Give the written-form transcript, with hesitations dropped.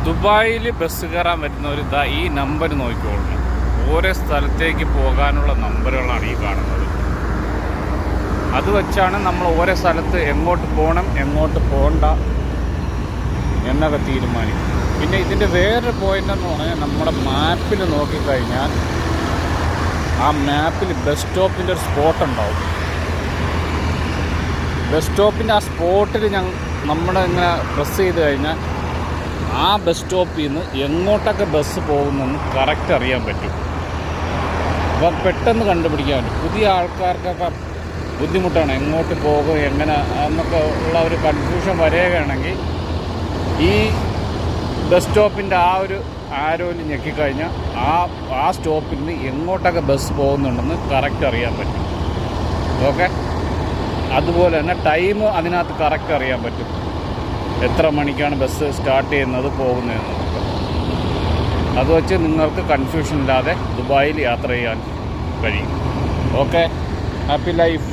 ദുബായിൽ ബസ് കയറാൻ വരുന്നവർ ഇതാ ഈ നമ്പർ നോക്കിക്കോളണം. ഓരോ സ്ഥലത്തേക്ക് പോകാനുള്ള നമ്പറുകളാണ് ഈ കാണുന്നത്. അത് വെച്ചാണ് നമ്മൾ ഓരോ സ്ഥലത്ത് എങ്ങോട്ട് പോകണം എങ്ങോട്ട് പോകണ്ട എന്നൊക്കെ തീരുമാനിക്കും. പിന്നെ ഇതിൻ്റെ വേറൊരു പോയിൻ്റ് എന്ന് പറഞ്ഞാൽ നമ്മുടെ മാപ്പിൽ നോക്കിക്കഴിഞ്ഞാൽ ആ മാപ്പിൽ ബസ് സ്റ്റോപ്പിൻ്റെ ഒരു സ്പോട്ട് ഉണ്ടാവും. ബസ് സ്റ്റോപ്പിൻ്റെ ആ സ്പോട്ടിൽ നമ്മളിങ്ങനെ പ്രസ് ചെയ്ത് കഴിഞ്ഞാൽ ആ ബസ് സ്റ്റോപ്പിൽ നിന്ന് എങ്ങോട്ടൊക്കെ ബസ് പോകുന്നെന്ന് കറക്റ്റ് അറിയാൻ പറ്റും. അപ്പം പെട്ടെന്ന് കണ്ടുപിടിക്കാൻ പറ്റും. പുതിയ ആൾക്കാർക്കൊക്കെ ബുദ്ധിമുട്ടാണ് എങ്ങോട്ട് പോകും എങ്ങനെ എന്നൊക്കെ ഉള്ള ഒരു കൺഫ്യൂഷൻ വരികയാണെങ്കിൽ ഈ ബസ് സ്റ്റോപ്പിൻ്റെ ആ ഒരു ആരോയിൽ ഞെക്കിക്കഴിഞ്ഞാൽ ആ സ്റ്റോപ്പിൽ നിന്ന് എങ്ങോട്ടൊക്കെ ബസ് പോകുന്നുണ്ടെന്ന് കറക്റ്റ് അറിയാൻ പറ്റും. ഓക്കെ, അതുപോലെ തന്നെ ടൈം അതിനകത്ത് കറക്റ്റ് അറിയാൻ പറ്റും. എത്ര മണിക്കാണ് ബസ് സ്റ്റാർട്ട് ചെയ്യുന്നത് പോകുന്നതെന്നൊക്കെ. അത് വെച്ച് നിങ്ങൾക്ക് കൺഫ്യൂഷൻ ഇല്ലാതെ ദുബായിൽ യാത്ര ചെയ്യാൻ കഴിയും. Okay, happy life.